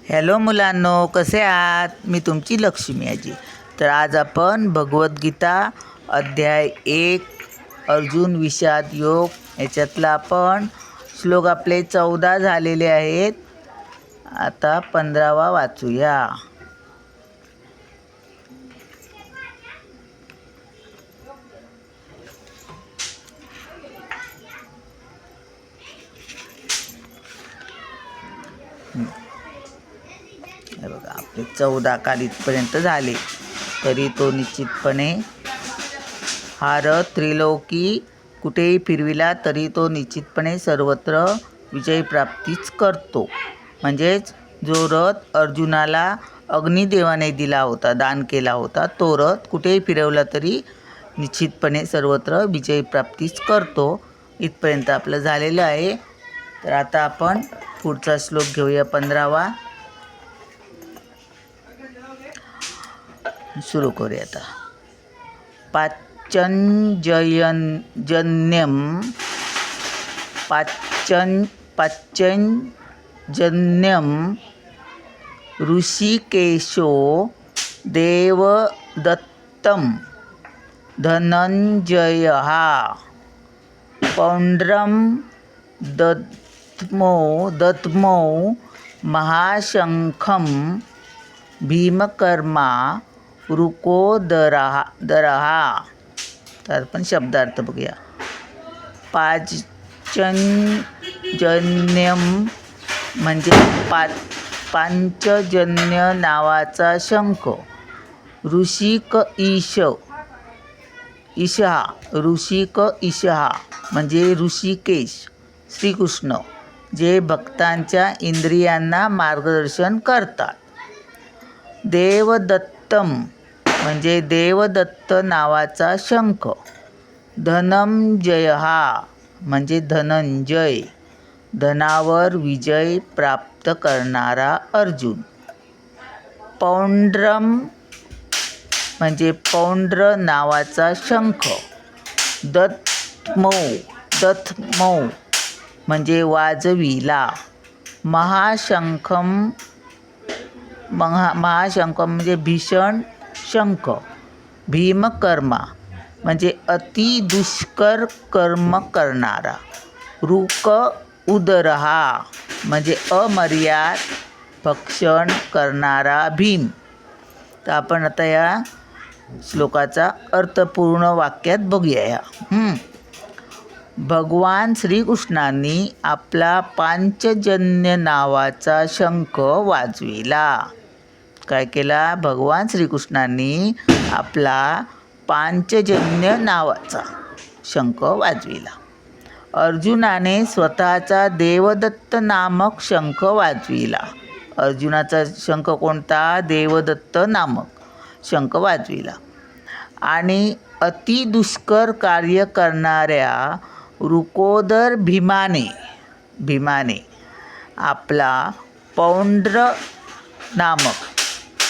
Hello मुलांनो, कसे आहात? मी तुमची लक्ष्मी आजी. तर आज आपण भगवद्गीता अध्याय 1 अर्जुन विषाद योग याच्यातला आपण श्लोक आपले 14 झालेले आहेत. आता 15वा वाचूया. हे बघा, आपले 14 काल इथपर्यंत झाले. तरी तो निश्चितपणे हा रथ त्रिलोकी कुठेही फिरविला तरी तो निश्चितपणे सर्वत्र विजय प्राप्तीच करतो. म्हणजेच जो रथ अर्जुनाला अग्निदेवाने दिला होता, दान केला होता, तो रथ कुठेही फिरवला तरी निश्चितपणे सर्वत्र विजय प्राप्तीच करतो. इथपर्यंत आपलं झालेलं आहे. तर आता आपण पुढचा श्लोक घेऊया, 15वा. सुरू करूया आता. पाच्यंजन्यम ऋषिकेशो देवदत्तं धनंजयः पौंड्रं दद्मौ महाशंखं भीमकर्मा वृकोदरः. तर आपण शब्दार्थ बघूया. पांचजन्यम म्हणजे पांचजन्य नावाचा शंख. ऋषिक ईशहा म्हणजे ऋषिकेश श्रीकृष्ण, जे भक्तांच्या इंद्रियांना मार्गदर्शन करतात. देवदत्तम म्हणजे देवदत्त नावाचा शंख. धनंजय म्हणजे धनंजय, धनावर विजय प्राप्त करणारा अर्जुन. पौंड्रम म्हणजे पौंड्र नावाचा शंख. दत्मौ म्हणजे वाजविला. महाशंखम म्हणजे भीषण शंख. भीमकर्मा म्हणजे अति दुष्कर कर्म करणारा. वृक उदरहा म्हणजे अमर्याद भक्षण करणारा भीम. तर आपण आता या श्लोकाचा अर्थपूर्ण वाक्यात बघूया. भगवान श्रीकृष्णांनी आपला पांचजन्य नावाचा शंख वाजविला. काय केला? भगवान श्रीकृष्णांनी आपला पांचजन्य नावाचा शंख वाजविला. अर्जुनाने स्वतःचा देवदत्त नामक शंख वाजविला. अर्जुनाचा शंख कोणता? देवदत्त नामक शंख वाजविला. आणि अतिदुष्कर कार्य करणाऱ्या वृकोदर भीमाने आपला पौंड्र नामक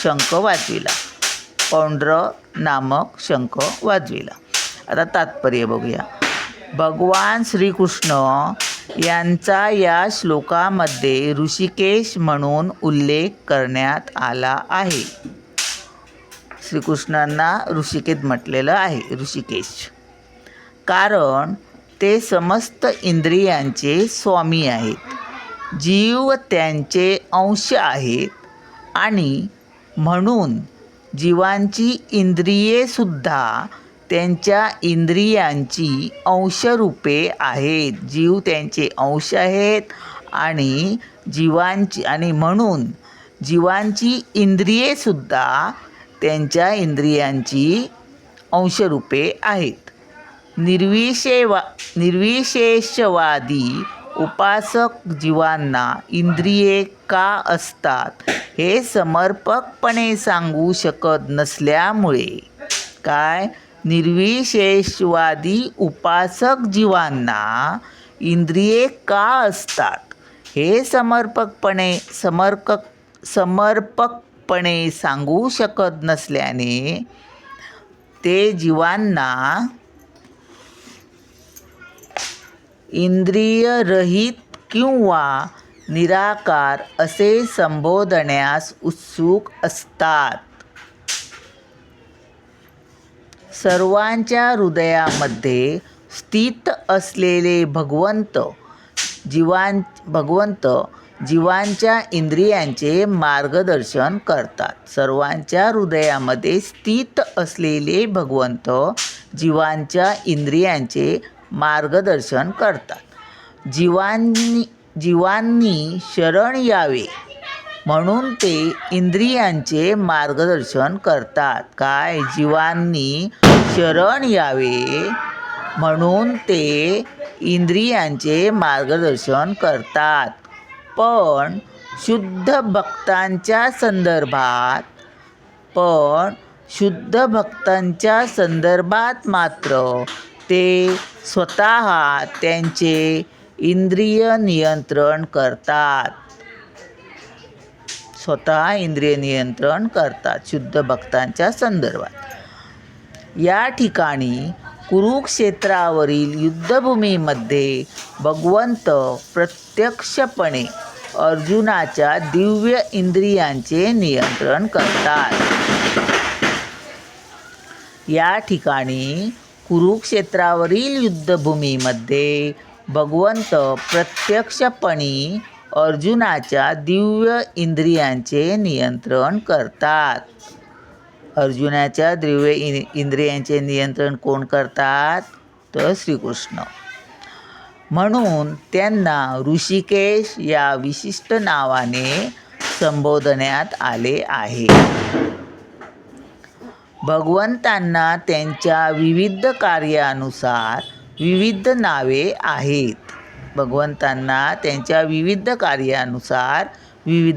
शंख वाजविला. आता तात्पर्य बघूया. भगवान श्रीकृष्ण यांचा या श्लोकामध्ये ऋषिकेश म्हणून उल्लेख करण्यात आला आहे. श्रीकृष्णांना ऋषिकेश म्हटलेलं आहे, ऋषिकेश. कारण ते समस्त इंद्रियांचे स्वामी आहेत. जीव त्यांचे अंश आहेत आणि म्हणून जीवांची इंद्रियेसुद्धा त्यांच्या इंद्रियांची अंशरूपे आहेत. जीव त्यांचे अंश आहेत आणि म्हणून जीवांची इंद्रियेसुद्धा त्यांच्या इंद्रियांची अंशरूपे आहेत. निर्विशेषवादी उपासक जीवांना इंद्रिये का असतात हे समर्पकपणे सांगू शकत नसल्यामुळे. काय? निर्विशेषवादी उपासक जीवांना इंद्रिये का असतात हे समर्पकपणे सांगू शकत नसल्याने ते जीवांना इंद्रियरहित किंवा निराकार असे संबोधण्यास उत्सुक असतात. सर्वांच्या हृदयामध्ये स्थित असलेले भगवंत जीवांच्या इंद्रियांचे मार्गदर्शन करतात. सर्वांच्या हृदयामध्ये स्थित असलेले भगवंत जीवांच्या इंद्रियांचे मार्गदर्शन करतात. जीवांनी शरण यावे म्हणून ते इंद्रियांचे मार्गदर्शन करतात. काय? जीवांनी शरण यावे म्हणून ते इंद्रियांचे मार्गदर्शन करतात. पण शुद्ध भक्तांच्या संदर्भात मात्र ते स्वतः त्यांचे इंद्रिय नियंत्रण करतात. शुद्ध भक्तांच्या संदर्भात. या ठिकाणी कुरुक्षेत्रावरील युद्धभूमीमध्ये भगवंत प्रत्यक्षपणे अर्जुनाच्या दिव्य इंद्रियांचे नियंत्रण करतात. या ठिकाणी कुरुक्षेत्रावरील युद्धभूमीमध्ये भगवंत प्रत्यक्षपणे अर्जुनाच्या दिव्य इंद्रियांचे नियंत्रण करतात. अर्जुनाच्या दिव्य इंद्रियांचे नियंत्रण कोण करतात? तर श्रीकृष्ण. म्हणून त्यांना ऋषिकेश या विशिष्ट नावाने संबोधण्यात आले आहे. भगवंतांना त्यांच्या विविध कार्यानुसार विविध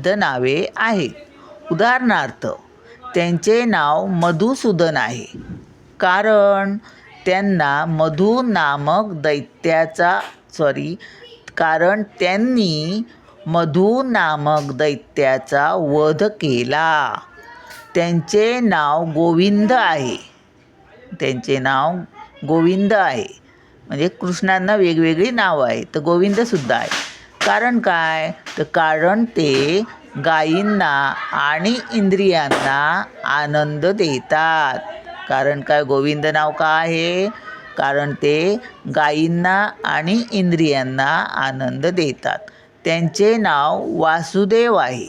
नावे आहेत. उदाहरणार्थ त्यांचे नाव मधुसूदन आहे, कारण त्यांनी मधु नामक दैत्याचा वध केला. त्यांचे नाव गोविंद आहे. म्हणजे कृष्णांना वेगवेगळी नावं आहेत, तर गोविंदसुद्धा आहे. कारण काय? तर कारण ते गायींना आणि इंद्रियांना आनंद देतात. कारण काय गोविंद नाव का आहे? कारण ते गायींना आणि इंद्रियांना आनंद देतात. त्यांचे नाव वासुदेव आहे,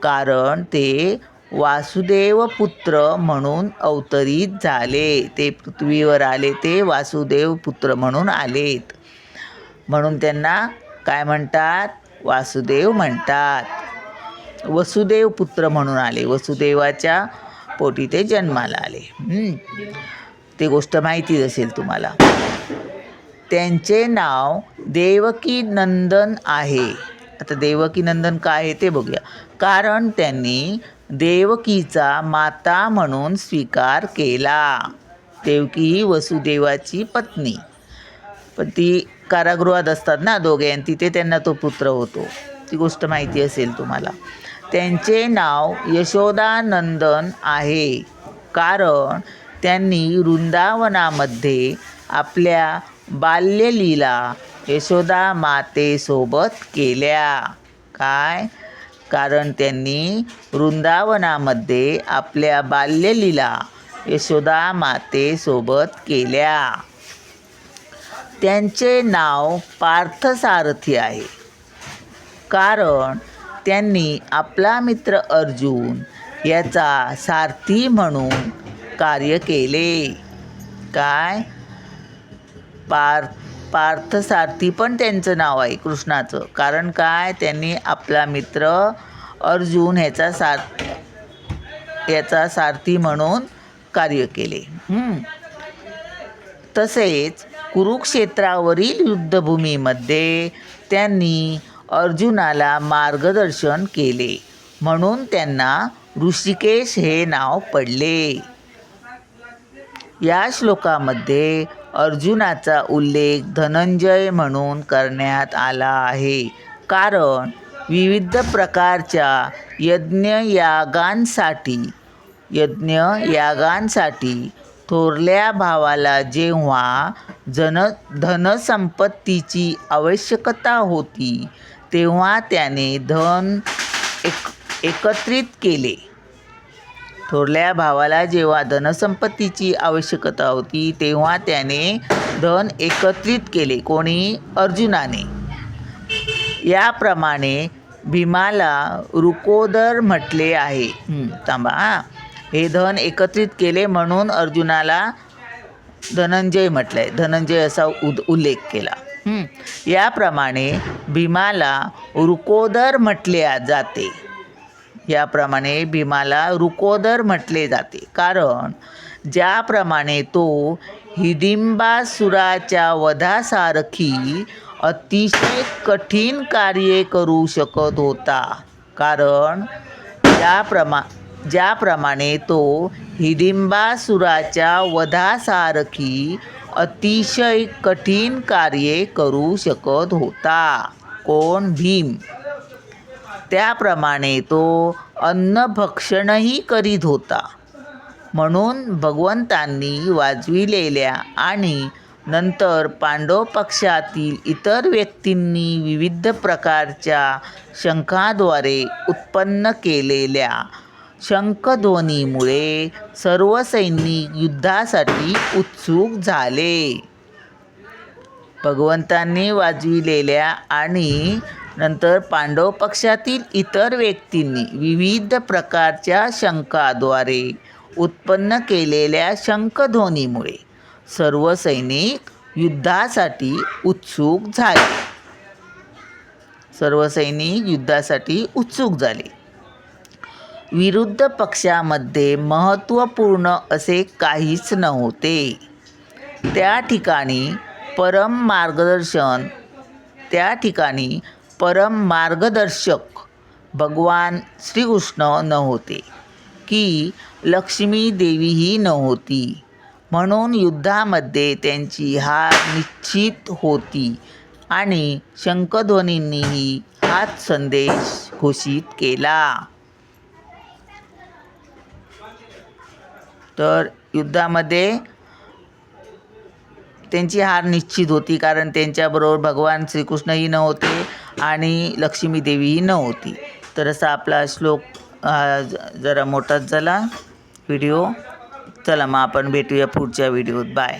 कारण ते वासुदेव पुत्र म्हणून अवतरित झाले. ते पृथ्वीवर आले, ते वासुदेव पुत्र म्हणून आलेत. म्हणून त्यांना काय म्हणतात? वासुदेव म्हणतात. वसुदेव पुत्र म्हणून आले, वसुदेवाच्या पोटी ते जन्माला आले. ते गोष्ट माहितीच असेल तुम्हाला. त्यांचे नाव देवकी नंदन आहे. आता देवकी नंदन काय आहे ते बघूया. कारण त्यांनी देवकीचा माता म्हणून स्वीकार केला. देवकी ही वसुदेवाची पत्नी, पण ती कारागृहात असतात ना दोघे, आणि तिथे त्यांना तो पुत्र होतो. ती गोष्ट माहिती असेल तुम्हाला. त्यांचे नाव यशोदानंदन आहे, कारण त्यांनी वृंदावनामध्ये आपल्या बाल्यलीला यशोदा मातेसोबत केल्या. काय? कारण त्यांनी वृंदावनामध्ये आपल्या बाल्यलीला यशोदा मातेसोबत केल्या. त्यांचे नाव पार्थसारथी आहे, कारण त्यांनी आपला मित्र अर्जुन याचा सारथी म्हणून कार्य केले. काय? पार्थसारथी पण त्यांचं नाव आहे कृष्णाचं. कारण काय? त्यांनी आपला मित्र अर्जुन याचा सारथी म्हणून कार्य केले. तसेच कुरुक्षेत्रावरील युद्धभूमीमध्ये त्यांनी अर्जुनाला मार्गदर्शन केले, म्हणून त्यांना ऋषिकेश हे नाव पडले. या श्लोकामध्ये अर्जुनाचा उल्लेख धनंजय म्हणून करण्यात आला आहे, कारण विविध प्रकारच्या यज्ञयागांसाठी थोरल्या भावाला जेव्हा धनसंपत्तीची आवश्यकता होती, तेव्हा त्याने धन एकत्रित केले. थोरल्या भावाला जेव्हा धनसंपत्तीची आवश्यकता होती तेव्हा त्याने धन एकत्रित केले. कोणी? अर्जुनाने. याप्रमाणे भीमाला रुकोदर म्हटले आहे. हे धन एकत्रित केले म्हणून अर्जुनाला धनंजय म्हटलंय. धनंजय असा उल्लेख केला. याप्रमाणे भीमाला रुकोदर म्हटले जाते. याप्रमाणे भीमाला रुकोदर म्हटले जाते कारण ज्याप्रमाणे तो हिडिंबासुराच्या वधासारखी अतिशय कठीण कार्ये करू शकत होता. कारण ज्याप्रमाणे तो हिडिंबासुराच्या वधासारखी अतिशय कठीण कार्ये करू शकत होता. कोण? भीम. त्याप्रमाणे तो अन्नभक्षणही करीत होता. म्हणून भगवंतांनी वाजविलेल्या आणि नंतर पांडव पक्षातील इतर व्यक्तींनी विविध प्रकारच्या शंखाद्वारे उत्पन्न केलेल्या शंखध्वनीमुळे सर्व सैनिक युद्धासाठी उत्सुक झाले. भगवंतांनी वाजविलेल्या आणि नंतर पांडव पक्षातील इतर व्यक्तींनी विविध प्रकारच्या शंखाद्वारे उत्पन्न केलेल्या शंखध्वनीमुळे सर्व सैनिक युद्धासाठी उत्सुक झाले. सर्व सैनिक युद्धासाठी उत्सुक झाले. विरुद्ध पक्षामध्ये महत्त्वपूर्ण असे काहीच नव्हते. त्या ठिकाणी परम मार्गदर्शक भगवान श्रीकृष्ण नव्हते की लक्ष्मी देवीही नव्हती. म्हणून युद्धामध्ये त्यांची हार निश्चित होती आणि शंखध्वनींनीही हाच संदेश घोषित केला. तर युद्धामध्ये त्यांची हार निश्चित होती कारण त्यांच्याबरोबर भगवान श्रीकृष्णही नव्हते आणि लक्ष्मी देवीही नव्हती. तर असा आपला श्लोक जरा मोठाच झाला व्हिडिओ. चला मग आपण भेटूया पुढच्या व्हिडिओत. बाय.